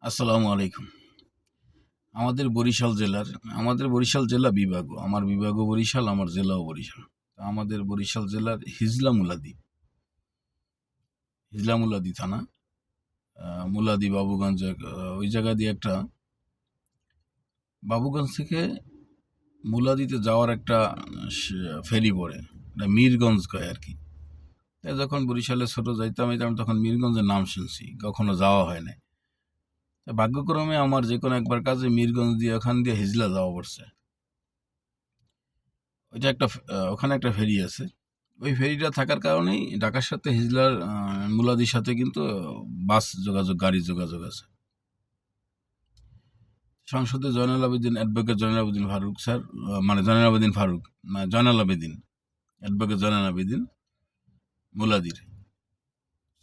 আসসালামু আলাইকুম। আমাদের বরিশাল জেলার আমাদের বরিশাল জেলা বিভাগও। আমার বিভাগও বরিশাল, আমার জেলাও বরিশাল। তো আমাদের বরিশাল জেলার হিজলা মুলাদি থানা, মুলাদি বাবুগঞ্জ ওই জায়গা দিয়ে একটা বাবুগঞ্জ থেকে মুলাদিতে যাওয়ার একটা ফেরি পড়ে। এটা মীরগঞ্জ কয় আর কি। তাই যখন বরিশালে ছোট যাইতাম আমি তখন মীরগঞ্জের নাম শুনছি, কখনো যাওয়া হয় না। ভাগ্যক্রমে আমার যে কোনো একবার কাজে মীরগঞ্জ দিয়ে ওখান দিয়ে হিজলা যাওয়া পড়ছে। ওইটা একটা ওখানে একটা ফেরি আছে। ওই ফেরিটা থাকার কারণেই ঢাকার সাথে হিজলার মুলাদির সাথে কিন্তু বাস যোগাযোগ, গাড়ি যোগাযোগ আছে। সংসদে জয়নাল আবেদিন, অ্যাডভোকেট জয়নাল আবেদিন ফারুক স্যার, মানে জয়নাল আবেদিন ফারুক না, জয়নাল আবেদিন, অ্যাডভোকেট জয়নাল আবেদিন মুলাদির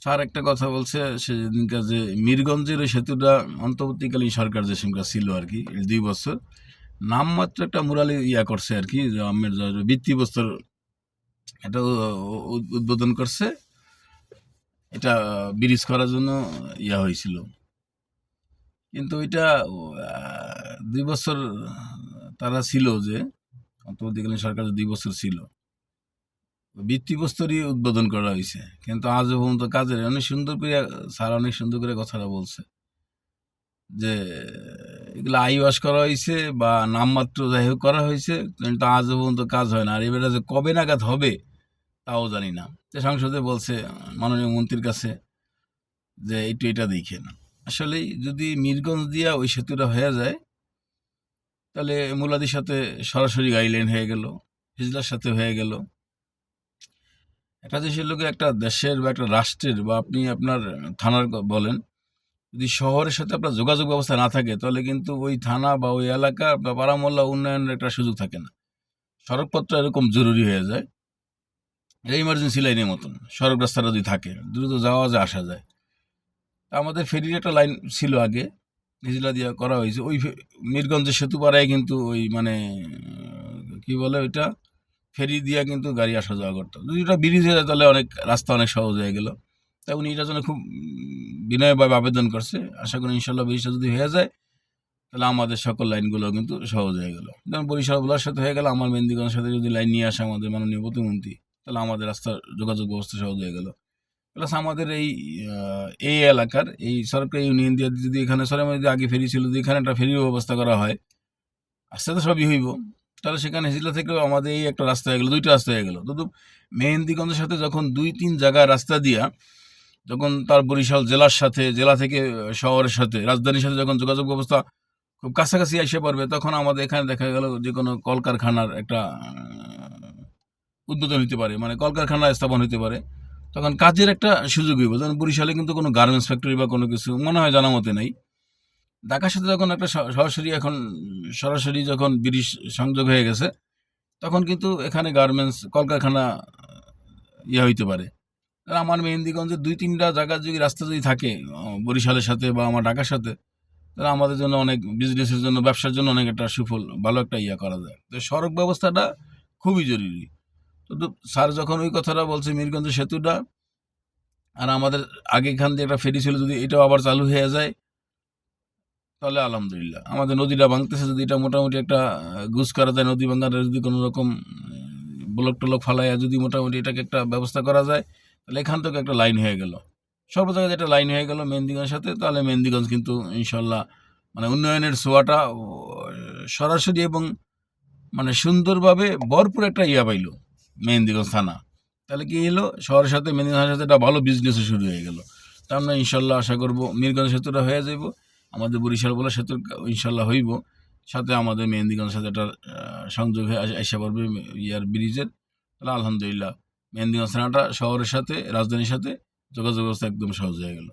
স্যার একটা কথা বলছে সেদিনকার, যে মীরগঞ্জের ওই সেতুটা অন্তর্বর্তীকালীন সরকার যে সময়টা ছিল আর কি, 2 বছর নামমাত্র একটা মুরালি করছে আর কি, আমের ভিত্তিপ্রস্তর এটা উদ্বোধন করছে। এটা ব্রিজ করার জন্য হয়েছিল, কিন্তু ওইটা 2 বছর তারা ছিল, যে অন্তর্বর্তীকালীন সরকার 2 বছর ছিল, ভিত্তিপ্রস্তরই উদ্বোধন করা হয়েছে, কিন্তু আজ পর্যন্ত কাজের অনেক সুন্দর করে স্যার অনেক সুন্দর করে কথাটা বলছে যে এগুলো আইওয়াশ করা হয়েছে বা নামমাত্র যাই হোক করা হয়েছে, কিন্তু আজ পর্যন্ত কাজ হয় না। আর এবারে যে কবে নাগাদ হবে তাও জানি না। যে সংসদে বলছে মাননীয় মন্ত্রীর কাছে যে এটা দেখে না। আসলেই যদি মীরগঞ্জ দিয়া ওই সেতুটা হয়ে যায় তাহলে মুলাদির সাথে সরাসরি গাইডলাইন হয়ে গেল, হিজলার সাথে হয়ে গেল। একটা দেশের লোকে, একটা দেশের বা একটা রাষ্ট্রের বা আপনি আপনার থানার বলেন, যদি শহরের সাথে আপনার যোগাযোগ ব্যবস্থা না থাকে তাহলে কিন্তু ওই থানা বা ওই এলাকা বা পাড়া মহল্লা উন্নয়নের একটা সুযোগ থাকে না। সড়কপথটা এরকম জরুরি হয়ে যায়, এটা ইমার্জেন্সি লাইনের মতন। সড়ক রাস্তাটা যদি থাকে দ্রুত যাওয়া যায়, আসা যায়। আমাদের ফেরির একটা লাইন ছিল আগে, হিজলা দিয়া করা হয়েছে। ওই মীরগঞ্জের সেতু পাড়ায় কিন্তু ওই মানে কি বলে ওইটা, ফেরি দিয়া কিন্তু গাড়ি আসা যাওয়া করতো। যদি ওটা ব্রিজ হয়ে যায় তাহলে অনেক রাস্তা অনেক সহজ হয়ে গেল। তাই উনি এটার জন্য খুব বিনয়ভাবে আবেদন করছে। আশা করি ইনশাল্লাহ ব্রিজটা যদি হয়ে যায় তাহলে আমাদের সকল লাইনগুলো কিন্তু সহজ হয়ে গেল। যেমন বরিশাল ভোলার সাথে হয়ে গেল, আমার মেহেন্দিগঞ্জের সাথে যদি লাইন নিয়ে আসে আমাদের মাননীয় প্রতিমন্ত্রী, তাহলে আমাদের রাস্তার যোগাযোগ ব্যবস্থা সহজ হয়ে গেল। প্লাস আমাদের এই এলাকার এই সরকারি ইউনিয়ন দিয়ে যদি এখানে সরের মধ্যে আগে ফেরি ছিল, যদি এখানে একটা ফেরির ব্যবস্থা করা হয়, আস্তে আস্তে সবই হইব, তাহলে সেখানে হিজলা থেকেও আমাদের এই একটা রাস্তা হয়ে গেলো, 2টা রাস্তা হয়ে গেলো। তো মেহেন্দিগঞ্জের সাথে যখন 2-3 জায়গায় রাস্তা দিয়া যখন তার বরিশাল জেলার সাথে, জেলা থেকে শহরের সাথে, রাজধানীর সাথে যখন যোগাযোগ ব্যবস্থা খুব কাছাকাছি এসে পড়বে, তখন আমাদের এখানে দেখা গেল যে কোনো কলকারখানার একটা উদ্বোধন হতে পারে, মানে কলকারখানা স্থাপন হতে পারে। তখন কাজের একটা সুযোগ হইব। যেমন বরিশালে কিন্তু কোনো গার্মেন্টস ফ্যাক্টরি বা কোনো কিছু মনে হয় জানা মতে নাই। ঢাকার সাথে যখন একটা সরাসরি এখন সরাসরি যখন ব্রিজ সংযোগ হয়ে গেছে, তখন কিন্তু এখানে গার্মেন্টস কলকারখানা হইতে পারে। আর আমার মেহেন্দিগঞ্জে 2-3টা জায়গার যদি রাস্তা যদি থাকে বরিশালের সাথে বা আমার ঢাকার সাথে, তাহলে আমাদের জন্য অনেক, বিজনেসের জন্য, ব্যবসার জন্য অনেক একটা সুফল, ভালো একটা করা যায়। তো সড়ক ব্যবস্থাটা খুবই জরুরি। তো স্যার যখন ওই কথাটা বলছে মীরগঞ্জের সেতুটা, আর আমাদের আগে এখান দিয়ে একটা ফেরি ছিল, যদি এটাও আবার চালু হয়ে যায় তাহলে আলহামদুলিল্লাহ। আমাদের নদীটা ভাঙতেছে, যদি এটা মোটামুটি একটা গুছ করা যায়, নদী ভাঙাটা যদি কোনো রকম ব্লক টলক ফালাইয়া যদি মোটামুটি এটাকে একটা ব্যবস্থা করা যায়, তাহলে এখান থেকে একটা লাইন হয়ে গেল, সর্ব জায়গায় একটা লাইন হয়ে গেল মেহেন্দিগঞ্জের সাথে, তাহলে মেহেন্দিগঞ্জ কিন্তু ইনশাল্লাহ মানে উন্নয়নের ছোঁয়াটা সরাসরি এবং মানে সুন্দরভাবে ভরপুর একটা পাইল মেহেন্দিগঞ্জ থানা। তাহলে কি হলো, শহরের সাথে মেহেন্দিগঞ্জের সাথে একটা ভালো বিজনেসও শুরু হয়ে গেল। তা আমরা ইনশাল্লাহ আশা করবো মীরগঞ্জ সেতুটা হয়ে যাব, আমাদের বরিশাল বলা সেতু ইনশাল্লাহ হইব, সাথে আমাদের মেহেন্দিগঞ্জের সাথে একটা সংযোগ হয়ে আসা পড়বে ব্রিজের। তাহলে আলহামদুলিল্লাহ মেহেন্দিগঞ্জ থানাটা শহরের সাথে, রাজধানীর সাথে যোগাযোগ ব্যবস্থা একদম সহজ হয়ে গেল।